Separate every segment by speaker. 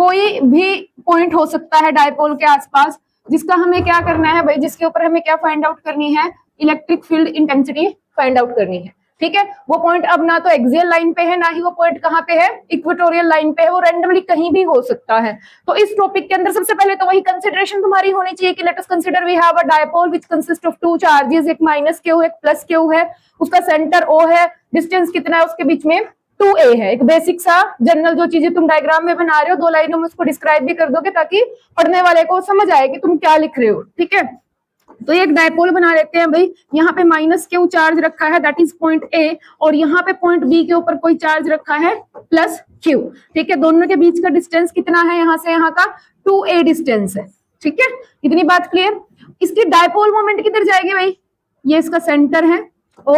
Speaker 1: कोई भी पॉइंट हो सकता है डायपोल के आसपास, जिसका हमें क्या करना है भाई, जिसके ऊपर हमें क्या फाइंड आउट करनी है, electric field intensity find out करनी है। ठीक है, वो पॉइंट अब ना तो एक्सियल लाइन पे है, ना ही वो पॉइंट कहाँ पे है, इक्वेटोरियल लाइन पे है, वो रैंडमली कहीं भी हो सकता है। तो इस टॉपिक के अंदर सबसे पहले तो वही कंसिडरेशन तुम्हारी होनी चाहिए कि let us consider we have a dipole which consist of two charges, एक माइनस क्यू एक प्लस क्यू है, उसका सेंटर O है, डिस्टेंस कितना है उसके बीच में 2a है। एक बेसिक सा जनरल जो चीजें तुम डायग्राम में बना रहे हो 2 लाइनों में उसको डिस्क्राइब भी कर दोगे ताकि पढ़ने वाले को समझ आए कि तुम क्या लिख रहे हो। ठीक है, तो एक डायपोल बना लेते हैं भाई, यहाँ पे माइनस क्यू चार्ज रखा है दैट इज पॉइंट ए, और यहाँ पे पॉइंट बी के ऊपर कोई चार्ज रखा है प्लस क्यू। ठीक है, दोनों के बीच का डिस्टेंस कितना है, यहाँ से यहाँ का 2a डिस्टेंस है। ठीक है, इतनी बात क्लियर। इसकी डायपोल मोमेंट किधर जाएगी भाई, ये इसका सेंटर है ओ,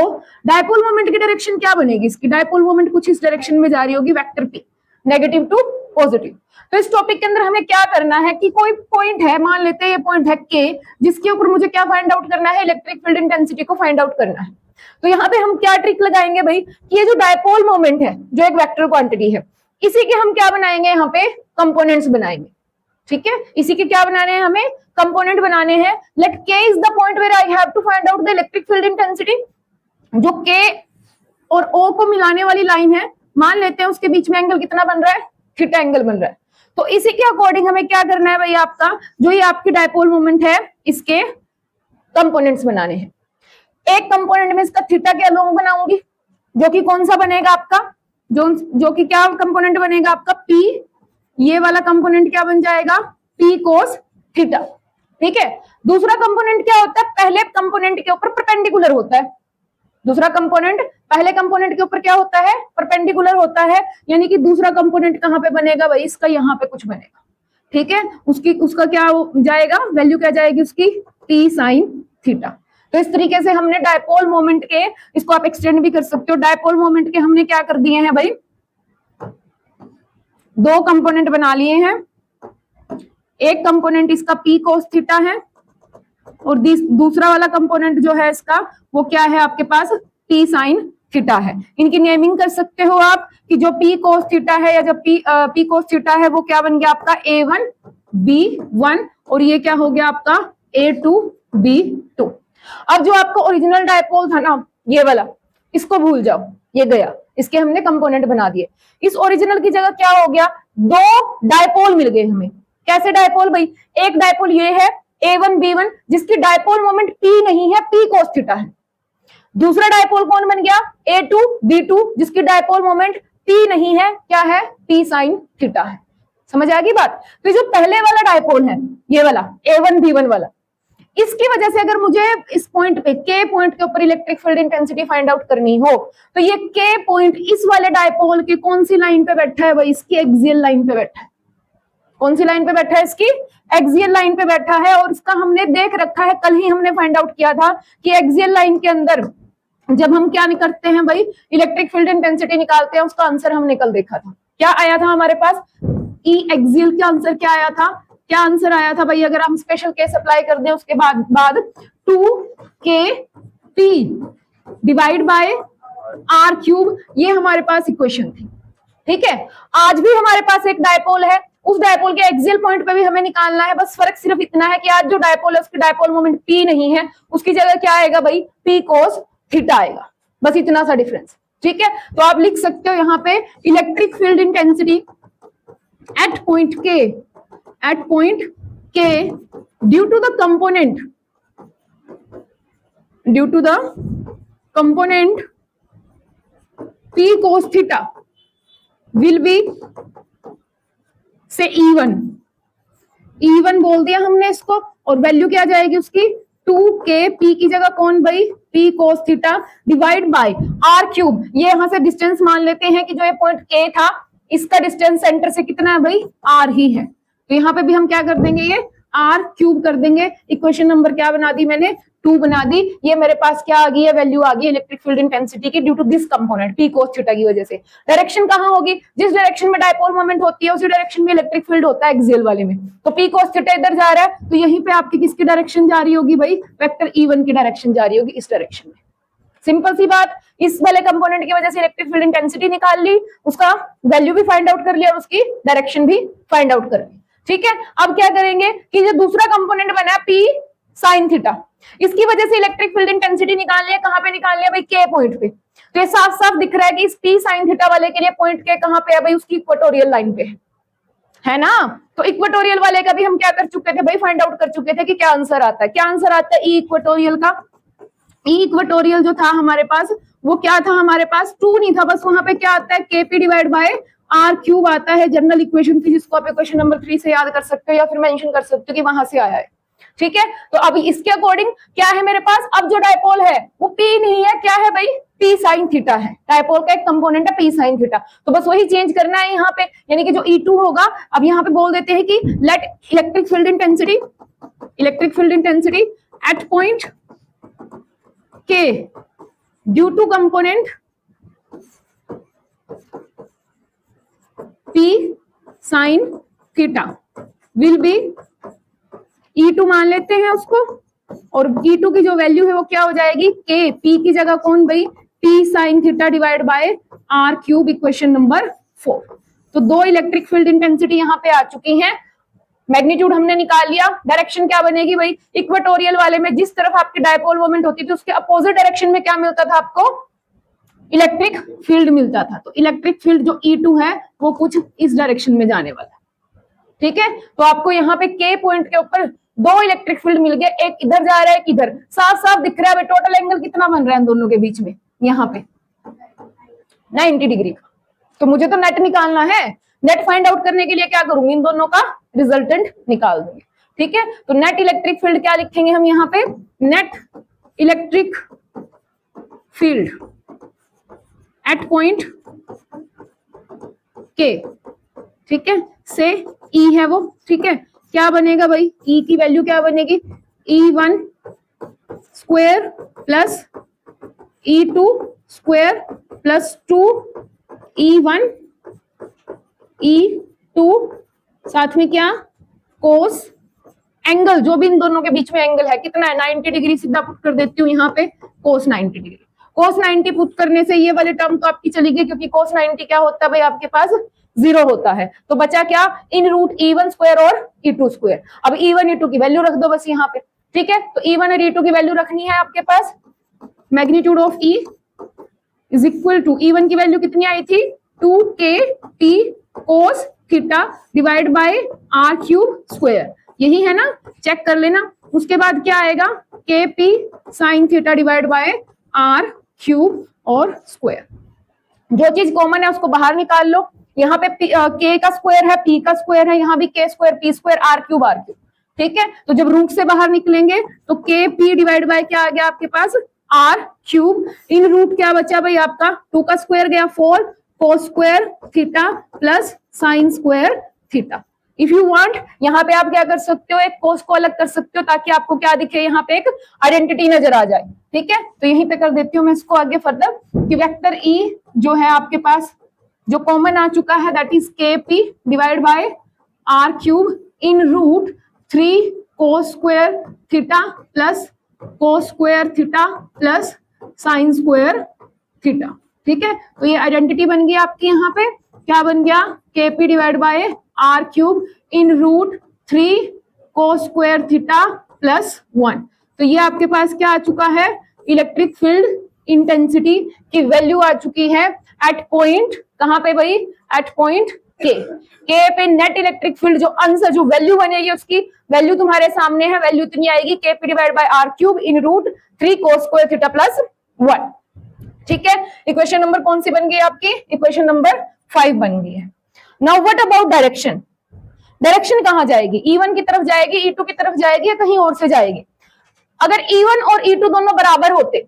Speaker 1: डायपोल मोमेंट की डायरेक्शन क्या बनेगी, इसकी डायपोल मोमेंट कुछ इस डायरेक्शन में जा रही होगी, vector p, negative to positive. तो इस टॉपिक के अंदर हमें क्या करना है कि कोई पॉइंट है, मान लेते हैं ये पॉइंट है के, जिसके ऊपर मुझे क्या फाइंड आउट करना है, इलेक्ट्रिक फील्ड इंटेंसिटी को फाइंड आउट करना है। तो यहाँ पे हम क्या ट्रिक लगाएंगे भाई कि ये जो डायपोल मोमेंट है जो एक वेक्टर क्वांटिटी है, इसी के हम क्या बनाएंगे, यहाँ पे कंपोनेंट्स बनाएंगे। ठीक है, इसी के क्या बनाने हैं, हमें कंपोनेंट बनाने हैं। Let K is the point where I have to find out the electric field intensity. जो के और ओ को मिलाने वाली लाइन है, मान लेते हैं उसके बीच में एंगल कितना बन रहा है, थीटा एंगल बन रहा है। तो इसी के अकॉर्डिंग हमें क्या करना है भाई, आपका जो ये आपकी डायपोल मोमेंट है इसके कंपोनेंट्स बनाने हैं। एक कंपोनेंट में इसका थीटा के अलोंग बनाऊंगी, जो कि कौन सा बनेगा आपका, जो कि क्या कंपोनेंट बनेगा आपका पी, ये वाला कंपोनेंट क्या बन जाएगा, पी कोस थीटा। ठीक है, दूसरा कंपोनेंट क्या होता है, पहले कंपोनेंट के ऊपर परपेंडिकुलर होता है, दूसरा कंपोनेंट पहले कंपोनेंट के ऊपर क्या होता है, परपेंडिकुलर होता है, यानी कि दूसरा कंपोनेंट कहां पे बनेगा भाई, इसका यहाँ पे कुछ बनेगा। ठीक है, उसका क्या जाएगा, वैल्यू क्या जाएगी उसकी, टी साइन थीटा। तो इस तरीके से हमने डायपोल मोमेंट के, इसको आप एक्सटेंड भी कर सकते हो, डायपोल मोमेंट के हमने क्या कर दिए हैं भाई, 2 कंपोनेंट बना लिए हैं। एक कंपोनेंट इसका पी कोस थीटा है, और दूसरा वाला कंपोनेंट जो है इसका वो क्या है आपके पास, टी साइन थीटा है। इनकी नेमिंग कर सकते हो आप कि जो पी कोस थीटा है या जो पी कोस थीटा है वो क्या बन गया आपका A1 B1, और ये क्या हो गया आपका A2 B2। अब जो आपका ओरिजिनल डायपोल था ना ये वाला, इसको भूल जाओ, ये गया, इसके हमने कंपोनेंट बना दिए। इस ओरिजिनल की जगह क्या हो गया, 2 डायपोल मिल गए हमें। कैसे डायपोल भाई, एक डायपोल ये है A1 B1 जिसकी डायपोल मोमेंट P नहीं है, P cos थीटा है। दूसरा डायपोल कौन बन गया, A2 B2 जिसकी डायपोल मोमेंट P नहीं है, क्या है, P sin थीटा है। समझ आ गई बात। तो जो पहले वाला डायपोल है ये वाला A1 B1 वाला, इसकी वजह से अगर मुझे इस पॉइंट पे K पॉइंट के ऊपर electric field intensity find out करनी हो, तो ये K पॉइंट इस वाले डायपोल की कौन सी लाइन पे बैठा है भाई, इसकी एक्सियल लाइन पे बैठा है। कौन सी लाइन पे बैठा है, इसकी एक्सियल लाइन पे बैठा है। और इसका हमने देख रखा है, कल ही हमने फाइंड आउट किया था कि एक्सियल लाइन के अंदर जब हम क्या करते हैं भाई, इलेक्ट्रिक फील्ड इंटेंसिटी निकालते हैं, उसका आंसर हमने कल देखा था। क्या आया था हमारे पास, ई एक्सियल का आंसर क्या आया था, क्या आंसर आया था भाई, अगर हम स्पेशल केस अप्लाई कर दें उसके बाद 2kp divide by r cube, ये हमारे पास इक्वेशन थी। ठीक है, आज भी हमारे पास एक डायपोल है, उस डायपोल के एक्सियल पॉइंट पे भी हमें निकालना है। बस फर्क सिर्फ इतना है कि आज जो डायपोल है उसकी डायपोल मोमेंट P नहीं है, उसकी जगह क्या आएगा भाई, P cos थीटा आएगा। बस इतना सा डिफरेंस। ठीक है, तो आप लिख सकते हो यहाँ पे electric field intensity at point K due to the component P cos theta will be से E1 बोल दिया हमने इसको, और वैल्यू क्या जाएगी उसकी 2kp की जगह कौन भाई, P cos theta divide bye r cube. ये यहां से डिस्टेंस मान लेते हैं कि जो ये पॉइंट K था इसका डिस्टेंस सेंटर से कितना है भाई, r ही है। तो यहाँ पे भी हम क्या कर देंगे, ये r क्यूब कर देंगे। इक्वेशन नंबर क्या बना दी मैंने, 2 बना दी। ये मेरे पास क्या आ गई है, वैल्यू आ गई इलेक्ट्रिक फील्ड इंटेंसिटी की due to this component P cos theta की वजह से। डायरेक्शन कहां होगी, जिस डायरेक्शन में डायपोल मोमेंट होती है उसी डायरेक्शन में इलेक्ट्रिक फील्ड होता है एक्सियल वाले में। तो P cos थीटा इधर जा रहा है, तो यहीं पे आपकी किसकी डायरेक्शन जा रही होगी भाई, वेक्टर E1 की डायरेक्शन जा रही होगी, इस डायरेक्शन में। सिंपल सी बात, इस वाले कंपोनेंट की वजह से इलेक्ट्रिक फील्ड इंटेंसिटी निकाल ली, उसका वैल्यू भी फाइंड आउट कर लिया और उसकी डायरेक्शन भी फाइंड आउट कर ली। ठीक है, अब क्या करेंगे कि जो दूसरा कंपोनेंट बना P साइन थीटा, इसकी वजह से इलेक्ट्रिक फील्ड इंटेंसिटी निकालनी है, कहां पे निकालनी है भाई, के पॉइंट पे। तो ये साफ साफ दिख रहा है कि इस P साइन थीटा वाले के लिए पॉइंट के कहां पे है भाई, उसकी इक्वेटोरियल लाइन पे है ना। तो इक्वेटोरियल वाले का भी हम क्या कर चुके थे भाई, फाइंड आउट कर चुके थे कि क्या आंसर आता है। क्या आंसर आता है ई इक्वेटोरियल का। ई इक्वेटोरियल जो था हमारे पास, वो क्या था हमारे पास, 2 नहीं था, बस वहां पे क्या आता है, KP divide by are cube आता है। जनरल इक्वेशन थी जिसको आप इक्वेशन नंबर 3 से याद कर सकते हो या फिर मेंशन कर सकते हो कि वहां से आया है। ठीक है, तो अब इसके अकॉर्डिंग क्या है मेरे पास, अब जो डायपोल है वो पी नहीं है, क्या है भाई, पी साइन थीटा है। डायपोल का एक कंपोनेंट है पी साइन थीटा, तो बस वही चेंज करना है यहाँ पे, यानी कि जो E2 होगा, अब यहाँ पे बोल देते हैं कि let electric field intensity at point K due to component P sine theta will be, E2 मान लेते हैं उसको, और E2 की जो वैल्यू है वो क्या हो जाएगी, K, P की जगह कौन भाई, P sine theta divide by are cube, equation number 4। तो 2 इलेक्ट्रिक फील्ड इंटेंसिटी यहाँ पे आ चुकी हैं, मैग्नीट्यूड हमने निकाल लिया, डायरेक्शन क्या बनेगी भाई, इक्वेटोरियल वाले में जिस तरफ आपकी डायपोल मोमेंट होती थी उसके अपोजिट डायरेक्शन में क्या मिलता था आपको, इलेक्ट्रिक फील्ड मिलता था। तो इलेक्ट्रिक फील्ड जो E2 है वो कुछ इस डायरेक्शन में जाने वाला है। ठीक है, तो आपको यहाँ पे के पॉइंट के ऊपर 2 इलेक्ट्रिक फील्ड मिल गए, एक इधर जा रहा है, एक इधर, साफ साफ दिख रहा है। टोटल एंगल कितना बन रहा है इन दोनों के बीच में, यहाँ पे 90 डिग्री का। तो मुझे तो नेट निकालना है, नेट फाइंड आउट करने के लिए क्या करूंगी, इन दोनों का रिजल्टेंट निकाल दूंगी। ठीक है, तो नेट इलेक्ट्रिक फील्ड क्या लिखेंगे हम यहाँ पे, net electric field at point के, ठीक है, से E है वो। ठीक है, क्या बनेगा भाई, E की वैल्यू क्या बनेगी, E1 square plus E2 square plus 2 E1 E2, साथ में क्या, कोस एंगल, जो भी इन दोनों के बीच में एंगल है कितना है, 90 डिग्री, सीधा पुट कर देती हूँ यहाँ पे, कोस 90 डिग्री। कोस 90 पुट करने से ये वाली टर्म तो आपकी चली गई, क्योंकि कोस 90 क्या होता है भाई आपके पास, 0 होता है। तो बचा क्या, इन रूट E1 स्क्वायर और E2 स्क्वायर। अब E1 E2 की वैल्यू रख दो बस यहाँ पे। ठीक है, तो E1 और E2 की वैल्यू रखनी है आपके पास, magnitude of E is equal to, E1 की वैल्यू कितनी आई थी, 2KT cos theta divide by are cube square, यही है ना, चेक कर लेना। उसके बाद क्या आएगा, KP sine theta divide by are cube और स्क्वायर। जो चीज कॉमन है उसको बाहर निकाल लो, यहाँ पे K का स्क्वायर है, P का स्क्वायर है, यहाँ भी K square P square r cube. ठीक है, तो जब रूट से बाहर निकलेंगे तो KP डिवाइड बाय क्या आ गया आपके पास, आर क्यूब, इन रूट क्या बचा भाई आपका, 2 का स्क्वायर गया 4, कोस square theta plus sine square theta. If you want, यहाँ पे आप क्या कर सकते हो, एक कोस को अलग कर सकते हो ताकि आपको क्या दिखे, यहाँ पे एक आइडेंटिटी नजर आ जाए। ठीक है, तो यहीं पे कर देती हूँ मैं इसको आगे फर्दर, कि वेक्टर E जो है आपके पास जो कॉमन आ चुका है, that is KP divide by are cube in root 3 cos square theta plus cos square theta plus sine square theta. ठीक है, तो ये आइडेंटिटी बन गई आपकी, यहाँ पे क्या बन गया, KP divide by are cube in root 3 cos square theta plus 1। तो ये आपके पास क्या आ चुका है, इलेक्ट्रिक फील्ड इंटेंसिटी की वैल्यू आ चुकी है एट पॉइंट, कहां पे भाई, एट पॉइंट K पे नेट इलेक्ट्रिक फील्ड जो आंसर, जो वैल्यू बनेगी उसकी वैल्यू तुम्हारे सामने है, वैल्यू इतनी आएगी, KP divide by are cube in root 3 cos square theta plus 1। ठीक है, इक्वेशन नंबर कौन सी बन गई आपकी, इक्वेशन नंबर 5 बन गई है। Now what about direction, direction कहां जाएगी, E1 की तरफ जाएगी, E2 की तरफ जाएगी या कहीं और से जाएगी। अगर E1 और E2 दोनों बराबर होते,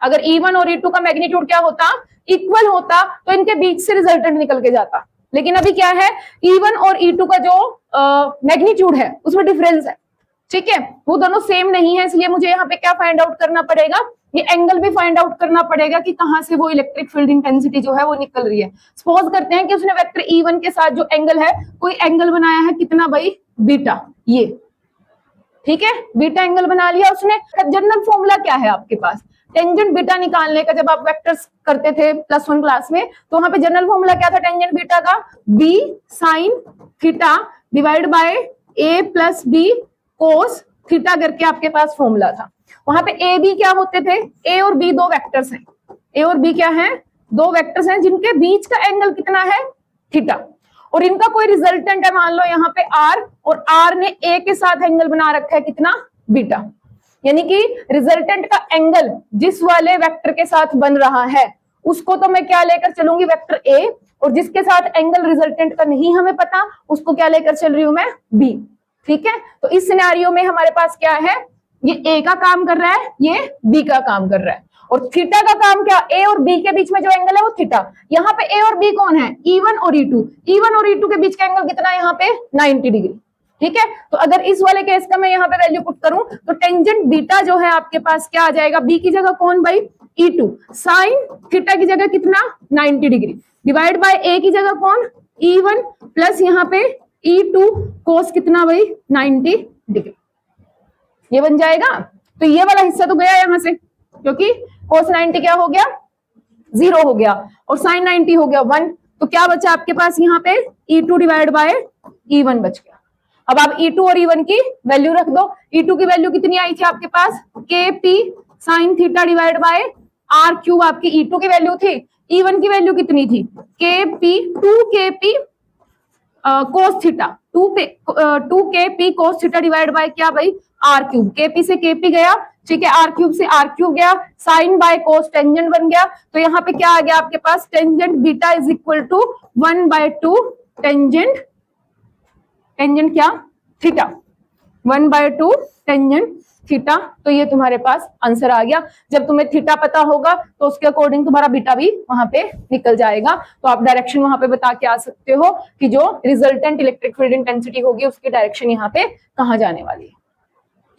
Speaker 1: अगर E1 और E2 का मैग्नीट्यूड क्या होता, इक्वल होता, तो इनके बीच से रिजल्टेंट निकल के जाता। लेकिन अभी क्या है, E1 और E2 का जो मैग्नीट्यूड है उसमें डिफरेंस है। ठीक है, वो दोनों सेम नहीं है, इसलिए मुझे यहाँ पे क्या फाइंड आउट करना पड़ेगा, ये एंगल भी फाइंड आउट करना पड़ेगा कि कहां से वो इलेक्ट्रिक फील्ड इंटेंसिटी जो है वो निकल रही है। सपोज करते हैं कि उसने वेक्टर E1 के साथ जो एंगल है, कोई एंगल बनाया है, कितना भाई, बीटा, ये। ठीक है, बीटा एंगल बना लिया उसने। जनरल फॉर्मूला क्या है आपके पास, टेंजेंट बीटा निकालने का जब आप वेक्टर्स करते थे +1 क्लास में, तो वहां पे जनरल फॉर्मूला क्या था टेंजेंट बीटा का? B sine theta divide by A plus B cos theta करके आपके पास फॉर्मूला था। वहां पे ए बी क्या होते थे? ए और बी दो वेक्टर्स हैं। ए और बी क्या है? दो वेक्टर्स हैं जिनके बीच का एंगल कितना है? थीटा। और इनका कोई रिजल्टेंट है, मान लो यहाँ पे आर, और आर ने ए के साथ एंगल बना रखा है कितना? बीटा। यानी कि रिजल्टेंट का एंगल जिस वाले वेक्टर के साथ बन रहा है उसको तो मैं क्या लेकर चलूंगी? वेक्टर ए, और जिसके साथ एंगल रिजल्टेंट का नहीं हमें पता उसको क्या लेकर चल रही हूं मैं? बी। ठीक है, तो इस सिनेरियो में हमारे पास क्या है? ये ए का काम कर रहा है, ये बी का काम कर रहा है, और थीटा का काम क्या? ए और बी के बीच में जो एंगल है वो थीटा। यहाँ पे ए और बी कौन है? E1 और E2। E1 और E2 के बीच का एंगल कितना है यहाँ पे? 90 डिग्री। ठीक है, तो अगर इस वाले केस का मैं यहाँ पे वैल्यू पुट करूं तो टेंजेंट बीटा जो है आपके पास क्या आ जाएगा? बी की जगह कौन भाई? E2 साइन थीटा की जगह कितना? 90 डिग्री डिवाइड बाय ए की जगह कौन? E1 प्लस यहाँ पे E2 कोस कितना भाई? 90 डिग्री। ये बन जाएगा। तो ये वाला हिस्सा तो गया यहां से, क्योंकि कोस 90 क्या हो गया? 0 हो गया, और साइन 90 हो गया 1। तो क्या बचा आपके पास यहाँ पे? E2 डिवाइड बाय E1 बच गया। अब आप E2 और E1 की वैल्यू रख दो। E2 की वैल्यू कितनी आई थी आपके पास? KP sine theta divide bye R cube आपकी E2 की वैल्यू थी। E1 की वैल्यू कितनी थी? KP 2KP cos theta, 2KP cos theta divide by क्या भाई? R cube. KP से KP गया, ठीक है, R क्यूब से R क्यूब गया, साइन बाय कोस टेंजेंट बन गया। तो यहाँ पे क्या आ गया आपके पास? Tangent beta is equal to 1/2 tangent, tangent क्या? Theta, 1/2 tangent theta. तो ये तुम्हारे पास आंसर आ गया। जब तुम्हें थीटा पता होगा तो उसके अकॉर्डिंग तुम्हारा बीटा भी वहां पे निकल जाएगा। तो आप डायरेक्शन वहां पे बता के आ सकते हो कि जो रिजल्टेंट इलेक्ट्रिक फील्ड इंटेंसिटी होगी उसकी डायरेक्शन यहाँ पे कहाँ जाने वाली है।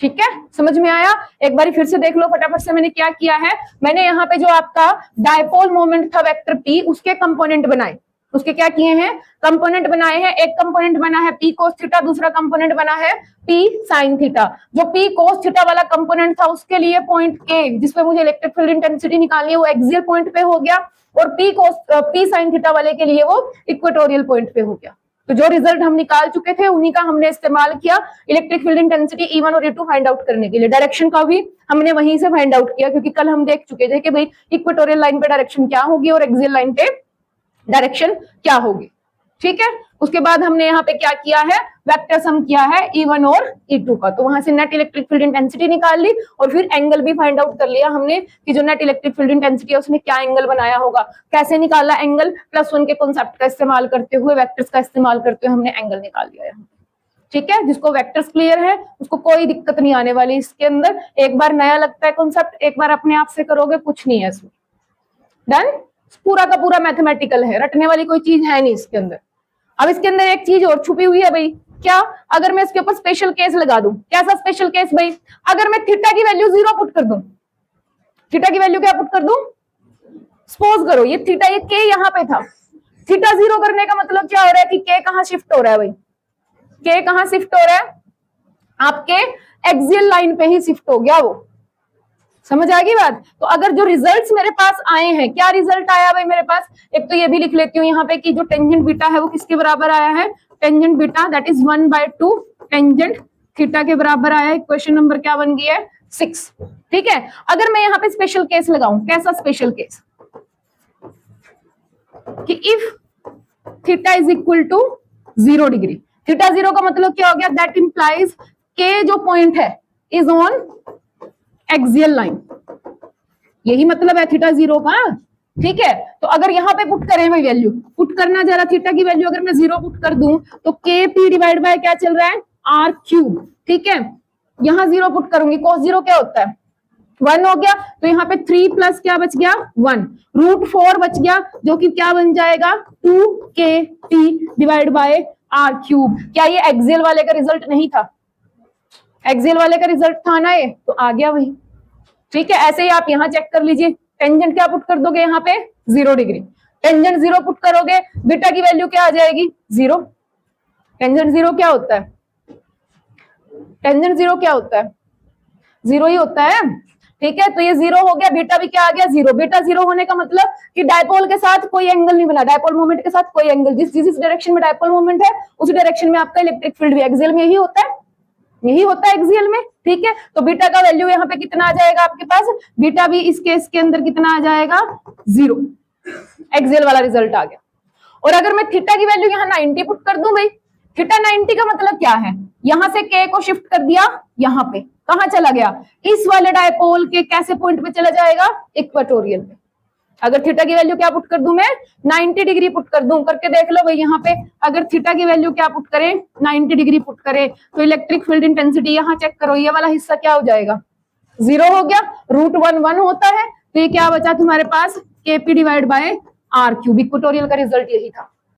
Speaker 1: ठीक है, समझ में आया? एक बार फिर से देख लो फटाफट से मैंने क्या किया है। मैंने यहाँ पे जो आपका डायपोल मोमेंट था वेक्टर पी, उसके कंपोनेंट बनाए। उसके क्या किए हैं? कंपोनेंट बनाए हैं। एक कंपोनेंट बना है पी कोस थीटा, दूसरा कंपोनेंट बना है पी साइन थीटा। जो पी कोस थीटा वाला कंपोनेंट था उसके लिए पॉइंट के जिसपे मुझे इलेक्ट्रिक फील्ड इंटेंसिटी निकालनी है वो एक्सियल पॉइंट पे हो गया, और पी साइन थीटा वाले के लिए वो इक्वेटोरियल पॉइंट पे हो गया। तो जो रिजल्ट हम निकाल चुके थे उन्हीं का हमने इस्तेमाल किया इलेक्ट्रिक फील्ड इंटेंसिटी E1 और E2 फाइंड आउट करने के लिए। डायरेक्शन का भी हमने वहीं से फाइंड आउट किया, क्योंकि कल हम देख चुके थे कि भाई इक्वेटोरियल लाइन पे डायरेक्शन क्या होगी और एक्सियल लाइन पे डायरेक्शन क्या होगी। ठीक है, उसके बाद हमने यहाँ पे क्या किया है? वेक्टर सम किया है E1 और E2 का। तो वहां से नेट इलेक्ट्रिक फील्ड इंटेंसिटी निकाल ली, और फिर एंगल भी फाइंड आउट कर लिया हमने कि जो नेट इलेक्ट्रिक फील्ड इंटेंसिटी है उसने क्या एंगल बनाया होगा। कैसे निकाला एंगल? +1 के कॉन्सेप्ट का इस्तेमाल करते हुए, वेक्टर्स का इस्तेमाल करते हुए हमने एंगल निकाल लिया यहाँ। ठीक है, जिसको वेक्टर्स क्लियर है उसको कोई दिक्कत नहीं आने वाली इसके अंदर। एक बार नया लगता है कॉन्सेप्ट, एक बार अपने आप से करोगे कुछ नहीं है इसमें। डन? पूरा का पूरा मैथमेटिकल है, रटने वाली कोई चीज है नहीं इसके अंदर। अब इसके अंदर एक चीज और छुपी हुई है भाई। क्या? अगर मैं इसके ऊपर स्पेशल केस लगा दूं। कैसा स्पेशल केस भाई? अगर मैं थीटा की वैल्यू 0 पुट कर दूं, थीटा की वैल्यू क्या पुट कर दूं? सपोज करो ये थीटा, ये के यहाँ पे था, थीटा 0 करने का मतलब क्या हो रहा है कि के कहाँ शिफ्ट हो रहा है भाई? के कहाँ शिफ्ट हो रहा है? आपके एक्सियल लाइन पे ही शिफ्ट हो गया वो। समझ आ गई बात? तो अगर जो रिजल्ट्स मेरे पास आए हैं, क्या रिजल्ट आया भाई मेरे पास? एक तो ये भी लिख लेती हूँ यहाँ पे कि जो टेंजेंट बीटा है वो किसके बराबर आया है? Tangent beta that is 1/2 tangent theta के बराबर आया है। क्वेश्चन नंबर क्या बन गया है? 6। ठीक है, अगर मैं यहाँ पे स्पेशल केस लगाऊं, कैसा स्पेशल केस? कि if theta is equal to 0 degree, theta 0 का मतलब क्या हो गया? दैट इंप्लाइज के जो पॉइंट है इज ऑन एक्सियल लाइन। यही मतलब है थीटा 0 का। ठीक है, तो अगर यहाँ पे पुट करें भाई वैल्यू, पुट करना जरा थीटा की वैल्यू अगर मैं 0 पुट कर दूं तो KP डिवाइड बाय क्या चल रहा है? R cube. ठीक है, यहाँ 0 पुट करूंगी, cos 0 क्या होता है? 1 हो गया। तो यहाँ पे 3 प्लस क्या बच गया? 1 √4 बच गया, जो कि क्या बन जाएगा? 2KP divide by R cube. क्या ये एक्सियल वाले का रिजल्ट नहीं था? एक्सियल वाले का रिजल्ट था ना ये, तो आ गया वही। ठीक है, ऐसे ही आप यहाँ चेक कर लीजिए। टेंजेंट क्या पुट कर दोगे यहाँ पे? 0 डिग्री। टेंजेंट 0 पुट करोगे, बीटा की वैल्यू क्या आ जाएगी? 0। टेंजेंट 0 क्या होता है? टेंजेंट 0 क्या होता है? 0 ही होता है। ठीक है, तो ये 0 हो गया, बीटा भी क्या आ गया 0। बीटा 0 होने का मतलब कि डायपोल के साथ कोई एंगल नहीं बना, डायपोल मोमेंट के साथ कोई एंगल, जिस डायरेक्शन में डायपोल मोमेंट है उसी डायरेक्शन में आपका इलेक्ट्रिक फील्ड भी, एक्सियल में यही होता है, यही होता है एक्सियल में। ठीक है, तो बीटा का वैल्यू यहाँ पे कितना आ जाएगा आपके पास, बीटा भी इस केस के अंदर कितना आ जाएगा 0, एक्सियल वाला रिजल्ट आ गया। और अगर मैं थीटा की वैल्यू यहाँ 90 पुट कर दूं भाई, थीटा 90 का मतलब क्या है, यहां से के को शिफ्ट कर दिया, यहाँ पे कहां चला गया, इस वाले डायपोल के कैसे पॉइंट पे चला जाएगा, इक्वेटोरियल पे। अगर थीटा की वैल्यू क्या पुट कर दूं मैं 90 डिग्री पुट कर दूं, करके देख लो भाई यहाँ पे, अगर थीटा की वैल्यू क्या पुट करें 90 डिग्री पुट करें तो इलेक्ट्रिक फील्ड इंटेंसिटी यहाँ चेक करो, ये वाला हिस्सा क्या हो जाएगा 0 हो गया, √1 होता है, तो ये क्या बचा तुम्हारे पास KP divide bye R cube, equatorial का रिजल्ट यही था।